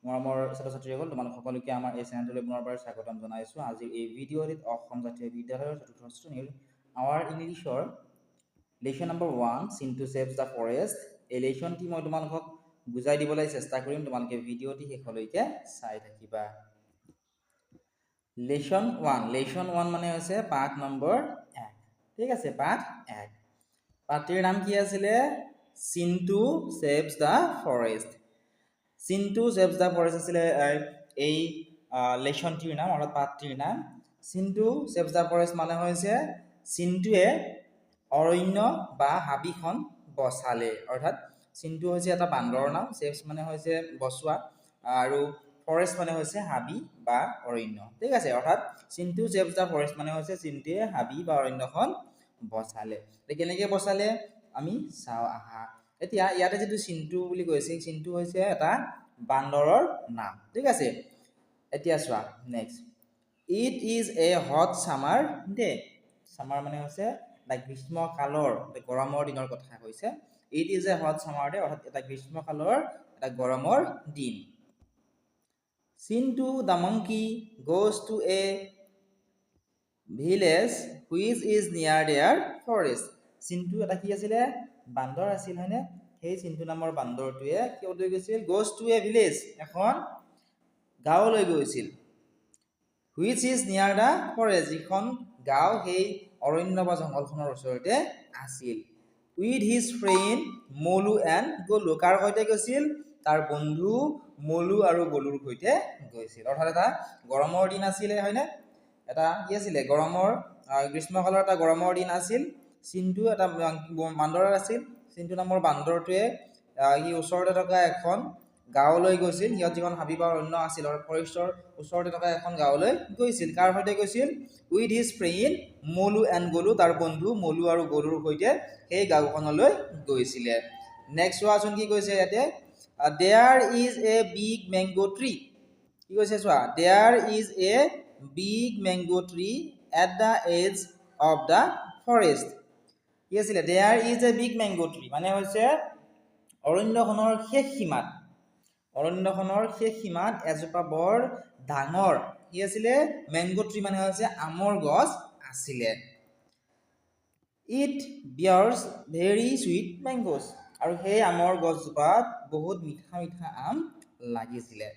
মৰমৰ ছাত্ৰ-ছাত্ৰীসকল তোমালোক সকলোকে আমাৰ এই চেনেলটোলৈ পুনৰবাৰ স্বাগতম জনাইছোঁ। আজিৰ এই ভিডিঅ'টিত অসম জাতীয় বিদ্যালয়ৰ চতুৰ্থ শ্ৰেণীৰ আৱাৰ ইংলিছৰ lesson number 1 Chintu saves the forest এই লেশ্যনটি মই তোমালোকক বুজাই দিবলৈ চেষ্টা কৰিম। তোমালোকে ভিডিঅ'টি শেষলৈকে চাই থাকিবা। লেশ্যন 1 মানে হৈছে পাঠ নম্বৰ 1। ঠিক আছে, পাঠ 1। পাঠটিৰ নাম কি আছিলে? Chintu saves the forest. Chintu saves the forest আছিলে এই লেশ্যনটিৰ নাম অৰ্থাৎ পাঠটিৰ নাম। চিন্টু চেভছ দ্য ফৰেষ্ট মানে হৈছে চিন্টুৱে অৰণ্য বা হাবিখন বচালে। অৰ্থাৎ চিন্টু হৈছে এটা বান্দৰৰ নাম, চেভছ মানে হৈছে বচোৱা, আৰু ফৰেষ্ট মানে হৈছে হাবি বা অৰণ্য। ঠিক আছে, অৰ্থাৎ চিন্টু চেভছ দ্য ফৰেষ্ট মানে হৈছে চিন্টুৱে হাবি বা অৰণ্যখন বচালে। কেনেকৈ বচালে আমি চাওঁ আহা। এতিয়া ইয়াতে যিটো চিন্টু বুলি কৈছে, চিন্টু হৈছে এটা বান্দৰৰ নাম। ঠিক আছে, এতিয়া চোৱা next. It is a hot summer day. Summer মানে হৈছে গ্ৰীষ্মকালৰ, গৰমৰ দিনৰ কথা কৈছে। It is a hot summer day অৰ্থাৎ এটা গ্ৰীষ্মকালৰ এটা গৰমৰ দিন। Chintu the monkey goes to a village which is নিয়াৰ দেয়াৰ ফৰেষ্ট। চিন্টু এটা কি আছিলে? বান্দৰ আছিল, হয়নে? সেই চিন্টু নামৰ বান্দৰটোৱে ক'লৈ গৈছিল? গোজ টু এ ভিলেজ, এখন গাঁৱলৈ গৈছিল। হুইচ ইজ নিয়াৰ দ্য ফৰেষ্ট, যিখন গাঁও সেই অৰণ্য বা জংঘলখনৰ ওচৰতে আছিল। উইথ হিজ ফ্ৰেণ্ড মলু এণ্ড গলু, কাৰ সৈতে গৈছিল? তাৰ বন্ধু মলু আৰু গলুৰ সৈতে গৈছিল। অৰ্থাৎ এটা গৰমৰ দিন আছিলে, হয়নে? এটা কি আছিলে? গৰমৰ গ্ৰীষ্মকালৰ এটা গৰমৰ দিন আছিল। চিন্টু এটা বান্দৰ আছিল। চিন্টু নামৰ বান্দৰটোৱে সি ওচৰতে থকা এখন গাঁৱলৈ গৈছিল। সিহঁত যিখন হাবি বা অৰণ্য আছিল, ফৰেষ্টৰ ওচৰতে থকা এখন গাঁৱলৈ গৈছিল। কাৰ সৈতে গৈছিল? উইথ হিজ ফ্ৰেণ্ড মলু এণ্ড গলু, তাৰ বন্ধু মলু আৰু গলুৰ সৈতে সেই গাঁওখনলৈ গৈছিলে। নেক্সট চোৱাচোন কি কৈছে ইয়াতে? There is a big mango tree. কি কৈছে চোৱা? There is a big mango tree at the edge of the forest. কি আছিলে? There is a big mango tree মানে হৈছে অৰণ্যখনৰ শেষ সীমাত, অৰণ্যখনৰ শেষ সীমাত এজোপা বৰ ডাঙৰ কি আছিলে? মেংগো ট্ৰী মানে হৈছে আমৰ গছ আছিলে। ইট বিয়াৰ্ছ ভেৰি চুইট মেংগোজ, আৰু সেই আমৰ গছজোপাত বহুত মিঠা মিঠা আম লাগিছিলে।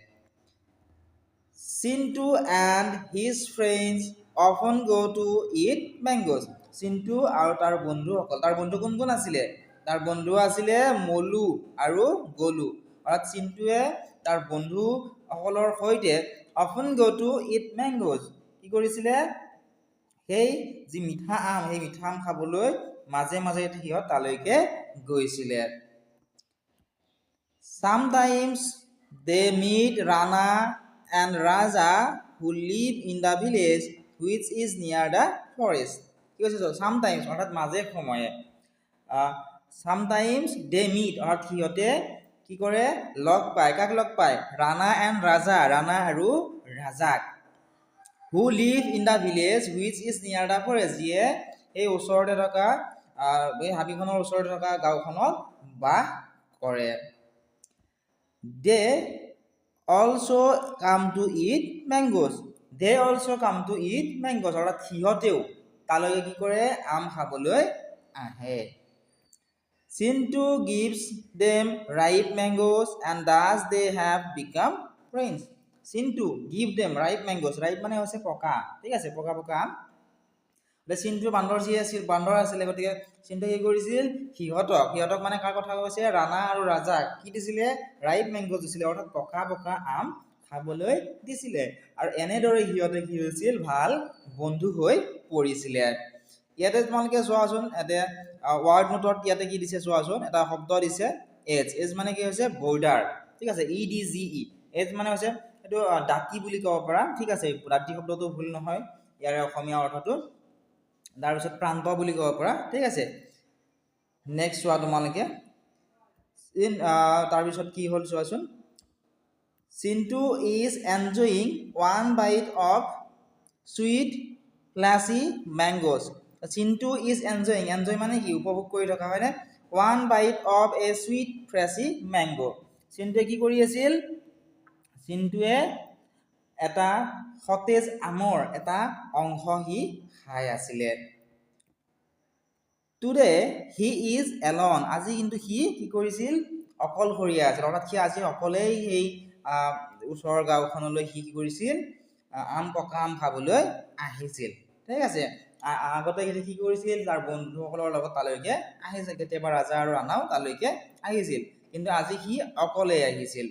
চিন্টু এণ্ড হিজ ফ্ৰেণ্ডছ অফন গ' টু ইট মেংগোজ। চিন্টু আৰু তাৰ বন্ধুসকল, তাৰ বন্ধু কোন কোন আছিলে? তাৰ বন্ধু আছিলে মলু আৰু গলু। অৰ্থাৎ চিন্টুৱে তাৰ বন্ধুসকলৰ সৈতে অফন গ' টু ইট মেংগোজ কি কৰিছিলে? সেই যি মিঠা আম, সেই মিঠা আম খাবলৈ মাজে মাজে সিহঁত তালৈকে গৈছিলে। Sometimes they meet Rana and Raja who live in the village which is near the forest. কি কৈছে? Sometimes অৰ্থাৎ মাজে সময়ে, sometimes they meet অৰ্থাৎ সিহঁতে কি কৰে? লগ পায়। কাক লগ পায়? ৰাণা এণ্ড ৰাজা, ৰাণা আৰু ৰাজাক। who live in the village which is near the forest, যিয়ে এই ওচৰতে থকা এই হাবিখনৰ ওচৰতে থকা গাঁওখনত বাস কৰে। they also come to eat mangoes. they also come to eat mangoes অৰ্থাৎ সিহঁতেও তালৈকে কি কৰে? আম খাবলৈ আহে। Chintu gives them ripe mangoes and thus they have become friends. Chintu give them ripe mangoes, ripe মানে হৈছে পকা, ঠিক আছে, পকা পকা আম। চিন্টু বান্দৰ আছিলে, গতিকে চিন্টু কি কৰিছিল? সিহঁতক মানে কাৰ কথা কৈছে? ৰাণা আৰু ৰাজাক কি দিছিলে? ৰাইপ মেংগোজ দিছিলে, অৰ্থাৎ পকা পকা আম খাবলৈ দিছিলে। আৰু এনেদৰে সিহঁতে কি হৈছিল? ভাল বন্ধু হৈ পৰিছিলে। ইয়াতে তোমালোকে চোৱাচোন, ইয়াতে ৱাৰ্ড নোটত ইয়াতে কি দিছে চোৱাচোন? এটা শব্দ দিছে এজ। এজ মানে কি হৈছে? বৰ্ডাৰ। ঠিক আছে, EDGE। এজ মানে হৈছে এইটো দাঁতি বুলি ক'ব পাৰা। ঠিক আছে, দাঁতি শব্দটো ভুল নহয় ইয়াৰে অসমীয়া অৰ্থটো। তাৰপিছত প্ৰান্ত বুলি ক'ব পাৰা। ঠিক আছে, নেক্সট চোৱা তোমালোকে। তাৰপিছত কি হ'ল চোৱাচোন? Chintu is enjoying one bite of sweet fleshy mangoes. Chintu is enjoying, enjoy মানে কি? উপভোগ কৰি থকা, হয়নে? One bite of a sweet fleshy mango. চিন্টুৱে কি কৰি আছিল? চিন্টুৱে এটা সতেজ আমৰ এটা অংশ সি খাই আছিলে। টুডে হি ইজ এলন, আজি কিন্তু সি কি কৰিছিল, অকলশৰীয়া আছিল। অৰ্থাৎ সি আজি অকলেই সেই ওচৰৰ গাঁওখনলৈ সি কি কৰিছিল, পকা আম খাবলৈ আহিছিল। ঠিক আছে, আগতে কি কৰিছিল, তাৰ বন্ধুসকলৰ লগত তালৈকে আহিছিল, কেতিয়াবা ৰাজা আৰু ৰাণাও তালৈকে আহিছিল, কিন্তু আজি সি অকলে আহিছিল।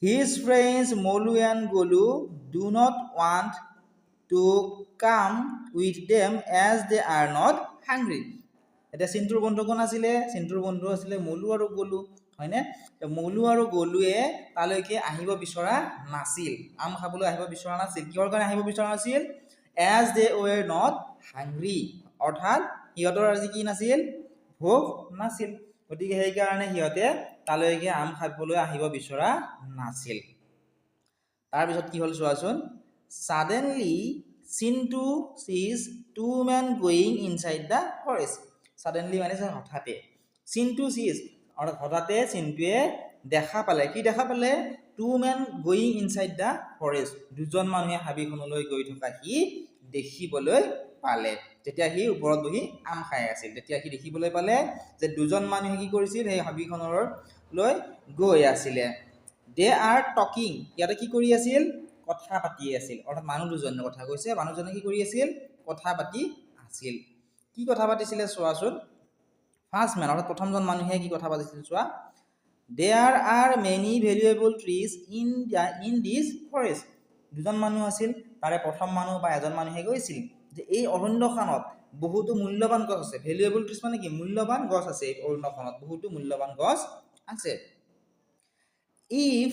His friends Molu and Golu do not want to come with them as they are not hungry. এতিয়া চিন্টুৰ বন্ধু কোন আছিলে, চিন্টুৰ বন্ধু আছিলে মলু আৰু গলু, হয়নে? মলু আৰু গলুৱে তালৈকে আহিব বিচৰা নাছিল, আম খাবলৈ আহিব বিচৰা নাছিল। কিহৰ কাৰণে আহিব বিচৰা নাছিল? as they were not hungry, অৰ্থাৎ সিহঁতৰ আজি কি নাছিল, ভোক নাছিল, গতিকে সেইকাৰণে সিহঁতে তালৈকে আম খাবলৈ আহিব বিচৰা নাছিল। তাৰপিছত কি হ'ল চোৱাচোন, suddenly Chintu sees two men going inside the forest. suddenly মানে হঠাতে, চিন্টু sees অৰ্থাৎ হঠাতে চিন্টুৱে দেখা পালে, কি দেখা পালে, two men going inside the forest, দুজন মানুহে হাবিখনলৈ গৈ থকা সি দেখিবলৈ পালে। যেতিয়া সি ওপৰত বহি আম খাই আছিল, তেতিয়া সি দেখিবলৈ পালে যে দুজন মানুহে কি কৰিছিল, সেই হাবিখনলৈ গৈ আছিলে। দে আৰ টকিং, ইয়াতে কি কৰি আছিল, কথা পাতি আছিল। অৰ্থাৎ মানুহ দুজনৰ কথা কৈছে, মানুহজনে কি কৰি আছিল, কথা পাতি আছিল। কি কথা পাতিছিলে চোৱাচোন, ফাৰ্ষ্ট মেন অৰ্থাৎ প্ৰথমজন মানুহে কি কথা পাতিছিল চোৱা, there are many valuable trees in this forest. দুজন মানুহ আছিল, তাৰে প্ৰথম মানুহ বা এজন মানুহে কৈছিল যে এই অৰণ্যখনত বহুতো মূল্যৱান গছ আছে। ভেলুৱেবল ট্ৰিজ মানে কি, মূল্যৱান গছ আছে, এই অৰণ্যখনত বহুতো মূল্যৱান গছ আছে। If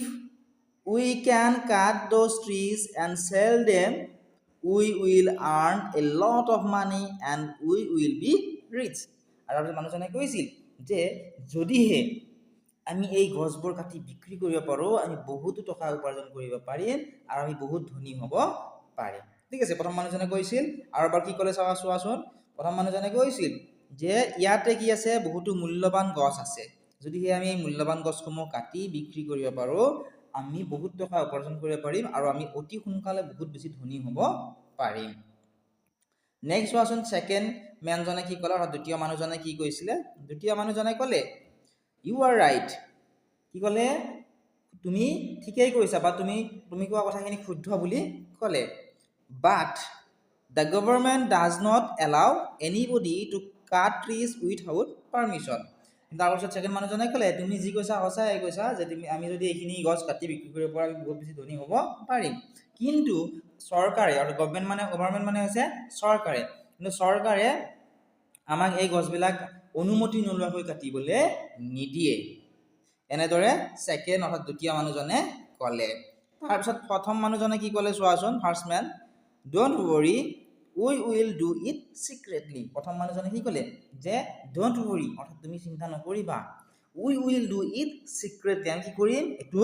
we can cut those trees and sell them, we will earn a lot of money and we will be rich. আৰু মানুহজনে কৈছিল যে যদিহে আমি এই গছবোৰ কাটি বিক্ৰী কৰিব পাৰোঁ, আমি বহুতো টকা উপাৰ্জন কৰিব পাৰিম আৰু আমি বহুত ধনী হ'ব পাৰিম। ঠিক আছে, প্ৰথম মানুহজনে কৈছিল। আৰু এবাৰ কি ক'লে চোৱাচোন, প্ৰথম মানুহজনে কৈছিল যে ইয়াতে কি আছে, বহুতো মূল্যৱান গছ আছে, যদিহে আমি এই মূল্যৱান গছসমূহ কাটি বিক্ৰী কৰিব পাৰোঁ, আমি বহুত টকা উপাৰ্জন কৰিব পাৰিম আৰু আমি অতি সোনকালে বহুত বেছি ধনী হ'ব পাৰিম। নেক্সট চোৱাচোন, ছেকেণ্ড মেনজনে কি ক'লে, অৰ্থাৎ দ্বিতীয় মানুহজনে কি কৈছিলে, দ্বিতীয় মানুহজনে ক'লে ইউ আৰ ৰাইট, কি ক'লে, তুমি ঠিকেই কৈছা বা তুমি কোৱা কথাখিনি শুদ্ধ বুলি ক'লে। But the government does not allow anybody to cut trees without permission. তাৰপিছত ছেকেণ্ড মানুহজনে ক'লে তুমি যি কৈছা সঁচাই কৈছা, যে আমি যদি এইখিনি গছ কাটি বিক্ৰী কৰিব পৰা আমি বহুত বেছি ধনী হ'ব পাৰিম, কিন্তু চৰকাৰে, আৰু গভৰ্ণমেণ্ট মানে হৈছে চৰকাৰে, কিন্তু চৰকাৰে আমাক এই গছবিলাক অনুমতি নোলোৱাকৈ কাটিবলৈ নিদিয়ে। এনেদৰে ছেকেণ্ড অৰ্থাৎ দ্বিতীয় মানুহজনে ক'লে। তাৰপিছত প্ৰথম মানুহজনে কি ক'লে চোৱাচোন, first man, don't worry we will do it secretly. প্ৰথম মানুহজনে কি ক'লে যে ডোণ্ট ৱৰি অৰ্থাৎ তুমি চিন্তা নকৰিবা, উই উইল ডু ইট চিক্ৰেটলি, আমি কি কৰিম, এইটো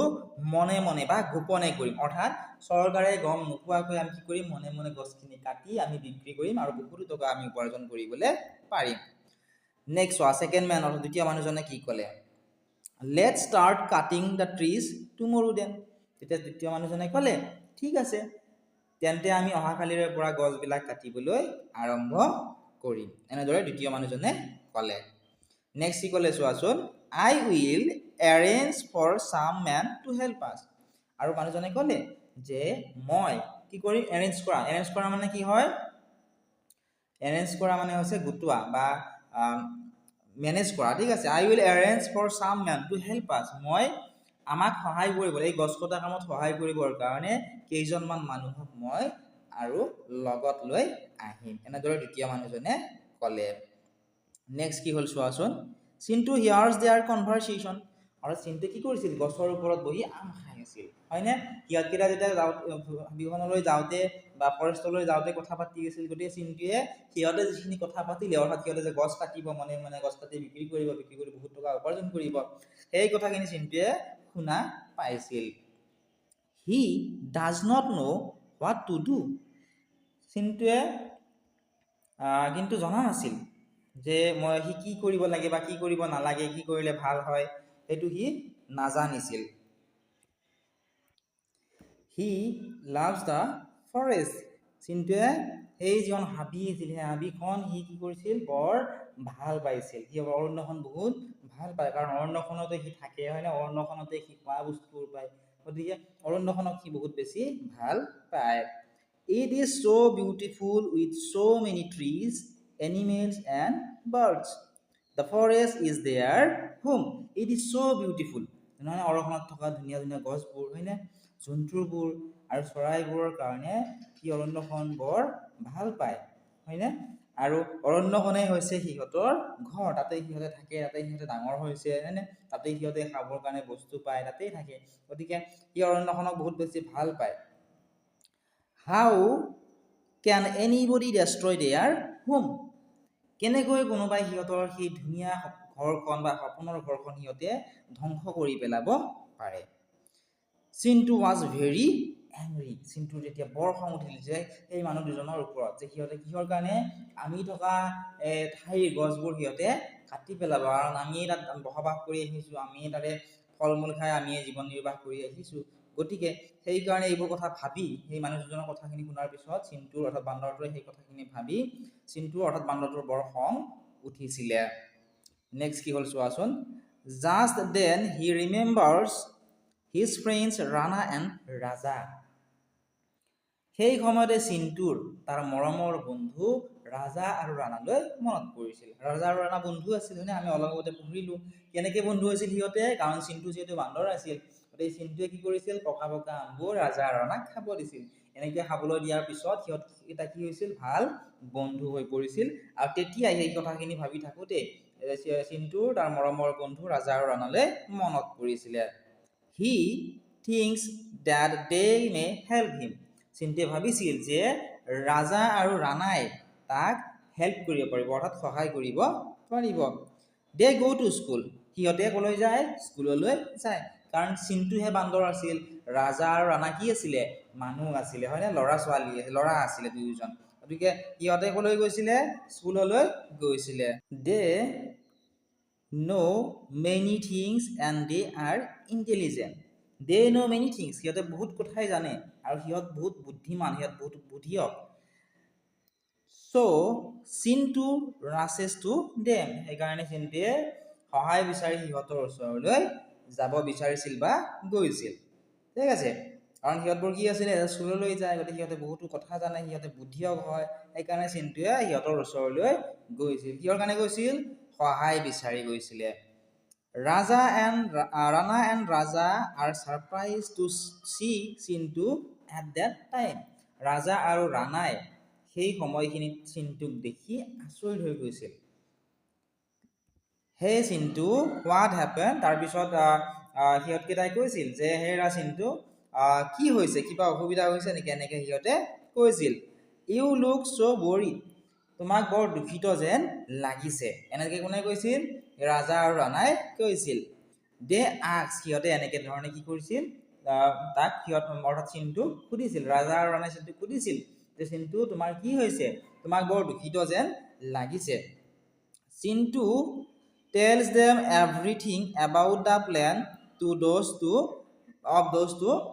মনে মনে বা গোপনে কৰিম। অৰ্থাৎ চৰকাৰে গম নোপোৱাকৈ আমি কি কৰিম, মনে মনে গছখিনি কাটি আমি বিক্ৰী কৰিম আৰু বহুতো টকা আমি উপাৰ্জন কৰিবলৈ পাৰিম। নেক্সট চোৱা, ছেকেণ্ড মেন অৰ্থাৎ দ্বিতীয় মানুহজনে কি ক'লে, let's start cutting the trees tomorrow then. তেতিয়া দ্বিতীয় মানুহজনে ক'লে ঠিক আছে, তেন্তে আমি অহাকালিৰে পৰা গছবিলাক কাটিবলৈ আৰম্ভ কৰিম। এনেদৰে দ্বিতীয় মানুহজনে ক'লে। নেক্সট কি ক'লে চোৱাচোন, আই উইল এৰেঞ্জ ফৰ চাম মেন টু হেল্প আছ। আৰু মানুহজনে ক'লে যে মই কি কৰিম, এৰেঞ্জ কৰা মানে কি হয়, এৰেঞ্জ কৰা মানে হৈছে গোটোৱা বা মেনেজ কৰা। ঠিক আছে, আই উইল এৰেঞ্জ ফৰ চাম মেন টু হেল্প আছ, মই আমাক সহায় কৰিব, এই গছ কটা কামত সহায় কৰিবৰ কাৰণে কেইজনমান মানুহক মই আৰু লগত লৈ আহিম। এনেদৰে দ্বিতীয় মানুহজনে ক'লে। নেক্সট কি হ'ল চোৱাচোন, চিন্টু হিয়াৰ্ছ দেয়াৰ কনভাৰচেশ্যন। আৰু চিন্টুৱে কি কৰিছিল, গছৰ ওপৰত বহি আম খাই আছিল, হয়নে? সিহঁতকেইটা যেতিয়া হাবিখনলৈ যাওঁতে বা ফৰেষ্টলৈ যাওঁতে কথা পাতি আছিল, গতিকে চিন্টুৱে সিহঁতে যিখিনি কথা পাতিলে, অৰ্থাৎ সিহঁতে যে গছ কাটিব, মনে মনে গছ কাটি বিক্ৰী কৰি বহুত টকা উপাৰ্জন কৰিব, সেই কথাখিনি চিন্টুৱে শুনা পাইছিল। He does not know' what to do. চিন্টুৱে কিন্তু জনা নাছিল যে সি কি কৰিব লাগে বা কি কৰিব নালাগে, কি কৰিলে ভাল হয়, সেইটো সি নাজানিছিল। হি লাভছ দ্য ফৰেষ্ট চিন্টুৱে সেই যিখন হাবি আছিল সেই হাবিখন সি কি কৰিছিল বৰ ভাল পাইছিল সি অৰণ্যখন বহুত ভাল পায় কাৰণ অৰণ্যখনতে সি থাকে হয়নে অৰণ্যখনতে সি খোৱা বস্তুবোৰ পায় গতিকে অৰণ্যখনক সি বহুত বেছি ভাল পায় It is so beautiful with so many trees, animals and birds. The forest is their home. It is so beautiful. নহয় অৰণ্যখনত থকা ধুনীয়া ধুনীয়া গছবোৰ হয়নে জন্তুবোৰ আৰু চৰাইবোৰৰ কাৰণে সি অৰণ্যখন বৰ ভাল পায় হয়নে আৰু অৰণ্যখনে হৈছে সিহঁতৰ ঘৰ তাতে সিহঁতে থাকে তাতে সিহঁতে ডাঙৰ হৈছে হয়নে তাতে সিহঁতে খাবৰ কাৰণে বস্তু পায় তাতেই থাকে গতিকে সি অৰণ্যখনক বহুত বেছি ভাল পায় How can anybody destroy their home? কেনেকৈ কোনোবাই সিহঁতৰ সেই ধুনীয়া ঘৰখন বা সপোনৰ ঘৰখন সিহঁতে ধ্বংস কৰি পেলাব পাৰে চিন্টু ৱাজ ভেৰি এংৰি চিন্টুৰ যেতিয়া বৰ খং উঠিল যে সেই মানুহ দুজনৰ ওপৰত যে সিহঁতে কিহৰ কাৰণে আমি থকা ঠাইৰ গছবোৰ সিহঁতে কাটি পেলাব কাৰণ আমি তাত বসবাস কৰি আহিছোঁ আমি তাতে ফল মূল খাই আমি জীৱন নিৰ্বাহ কৰি আহিছোঁ গতিকে সেইকাৰণে এইবোৰ কথা ভাবি সেই মানুহ দুজনৰ কথাখিনি শুনাৰ পিছত চিন্টুৰ অৰ্থাৎ বান্দৰটোৱে সেই কথাখিনি ভাবি চিন্টুৰ অৰ্থাৎ বান্দৰটোৰ বৰ খং উঠিছিলে নেক্সট কি হ'ল চোৱাচোন just then he remembers his friends Rana and Raja সেই সময়তে চিন্টুৰ তাৰ মৰমৰ বন্ধু ৰাজা আৰু ৰাণালৈ মনত পৰিছিল ৰাজা আৰু ৰাণা বন্ধু আছিল হয়নে আমি অলপ আগতে পঢ়িলোঁ কেনেকৈ বন্ধু হৈছিল সিহঁতে কাৰণ চিন্টু যিহেতু বান্দৰ আছিল গতিকে চিন্টুৱে কি কৰিছিল পকা পকা আমবোৰ ৰাজা আৰু ৰাণাক খাব দিছিল এনেকৈ খাবলৈ দিয়াৰ পিছত সিহঁতকেইটা কি হৈছিল ভাল বন্ধু হৈ পৰিছিল আৰু তেতিয়াই সেই কথাখিনি ভাবি থাকোঁতে চিন্টুৰ তাৰ মৰমৰ বন্ধু ৰাজা আৰু ৰাণালৈ মনত পৰিছিলে হি থিংছ ডেট দে মে হেল্প হিম চিন্টুৱে ভাবিছিল যে ৰাজা আৰু ৰাণাই তাক হেল্প কৰিব পাৰিব অৰ্থাৎ সহায় কৰিব পাৰিব দে গ' টু স্কুল সিহঁতে ক'লৈ যায় স্কুললৈ যায় কাৰণ চিন্টুহে বান্দৰ আছিল ৰাজা আৰু ৰাণা কি আছিলে মানুহ আছিলে হয়নে ল'ৰা আছিলে দুয়োজন গতিকে সিহঁতে ক'লৈ গৈছিলে স্কুললৈ গৈছিলে দে know many things and they are intelligent they know many things সিহঁতে বহুত কথাই জানে আৰু সিহঁত বহুত বুদ্ধিমান সিহঁত বহুত বুদ্ধিয়ক so Chintu rushes to them সেইকাৰণে চিন্টুৱে সহায় বিচাৰি সিহঁতৰ ওচৰলৈ যাব বিচাৰিছিল বা গৈছিল ঠিক আছে কাৰণ সিহঁতবোৰ কি আছিলে স্কুললৈ যায় গতিকে সিহঁতে বহুতো কথা জানে সিহঁতে বুদ্ধিয়ক হয় সেইকাৰণে চিন্টুৱে সিহঁতৰ ওচৰলৈ গৈছিল কিহৰ কাৰণে গৈছিল সহায় বিচাৰি গৈছিলে Rana and Raja are surprised to see Chintu at that time Raja আৰু ৰাণাই সেই সময়খিনিত চিন্টুক দেখি আচৰিত হৈ গৈছিল হে চিন্টু হোৱাট হেপেন তাৰপিছত সিহঁতকেইটাই কৈছিল যে হেৰা চিন্টু কি হৈছে কিবা অসুবিধা হৈছে নেকি এনেকৈ সিহঁতে কৈছিল ইউ লুক চ' ৱৰিড তোমাক বৰ দুখিত যেন লাগিছে এনেকৈ কোনে কৈছিল ৰাজা আৰু ৰাণাই কৈছিল দে আক্স সিহঁতে এনেকৈ ধৰণে কি কৰিছিল তাক অৰ্থাৎ চিন্টুক সুধিছিল ৰাজা আৰু ৰাণাই চিন্টুক সুধিছিল যে চিন্টু তোমাৰ কি হৈছে তোমাক বৰ দুখিত যেন লাগিছে Chintu tells them everything about the plan to those two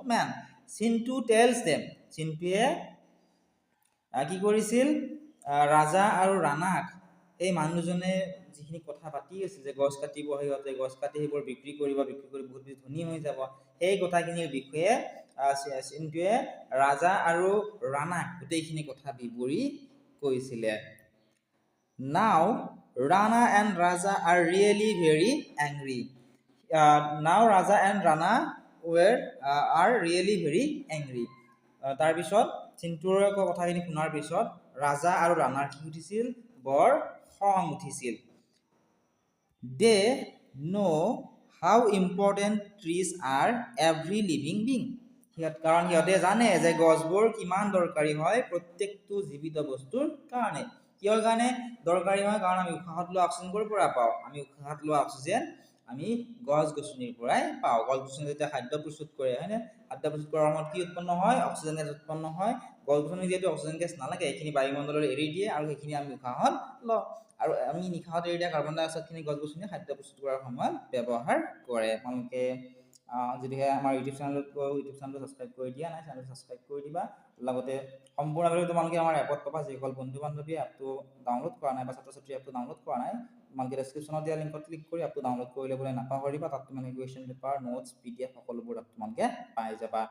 men Chintu tells them চিন্টুৱে কি কৰিছিল ৰাজা আৰু ৰাণাক এই মানুহজনে যিখিনি কথা পাতি আছিল যে গছ কাটিব সিহঁতে গছ কাটি সেইবোৰ বিক্ৰী কৰি বহুত বেছি ধনী হৈ যাব সেই কথাখিনিৰ বিষয়ে চিন্টুৱে ৰাজা আৰু ৰাণাক গোটেইখিনি কথা বিৱৰি কৈছিলে নাও Rana and Raja are really very angry. Now Raja and Rana are really very angry. তাৰপিছত চিন্টুৰ কথাখিনি শুনাৰ পিছত ৰাজা আৰু ৰাণাৰ কি উঠিছিল বৰ খং উঠিছিল দে know how important trees are every living being কাৰণ সিহঁতে জানে যে গছবোৰ কিমান দৰকাৰী হয় প্ৰত্যেকটো জীৱিত বস্তুৰ কাৰণে কিহৰ কাৰণে দৰকাৰী হয় কাৰণ আমি উশাহত লোৱা অক্সিজেন ক'ৰ পৰা পাওঁ আমি উশাহত লোৱা অক্সিজেন আমি গছ গছনিৰ পৰাই পাওঁ গছ গছনি যেতিয়া খাদ্য প্ৰস্তুত কৰে হয়নে খাদ্য প্ৰস্তুত কৰাৰ সময়ত কি উৎপন্ন হয় অক্সিজেন গেছ উৎপন্ন হয় গছ গছনি যিহেতু অক্সিজেন গেছ নালাগে এইখিনি বায়ুমণ্ডলত এৰি দিয়ে আৰু সেইখিনি আমি উশাহত লওঁ আৰু আমি নিশাহত এৰি দিয়া কাৰ্বন ডাই অক্সাইডখিনি গছ গছনি খাদ্য প্ৰস্তুত কৰাৰ সময়ত ব্যৱহাৰ কৰে আপোনালোকে যদিহে আমাৰ ইউটিউব চেনেলটো ছাবস্ক্ৰাইব কৰি দিয়া নাই, চেনেলটো ছাবস্ক্ৰাইব কৰি দিবা। লগতে সম্পূৰ্ণভাৱে তোমালোকে আমাৰ এপত পাবা, যিসকল বন্ধু বান্ধৱীয়ে এপটো ডাউনলোড কৰা নাই বা ছাত্ৰ ছাত্ৰী এপটো ডাউনলোড কৰা নাই, তোমালোকে ডেছক্ৰিপশ্যনত দিয়া লিংকত ক্লিক কৰি এপটো ডাউনলোড কৰি ল'বলৈ নাপাহৰিবা। তাত তোমালোকে কুৱেশ্যন পেপাৰ, নোটছ, PDF সকলোবোৰ তাত তোমালোকে পাই যাবা।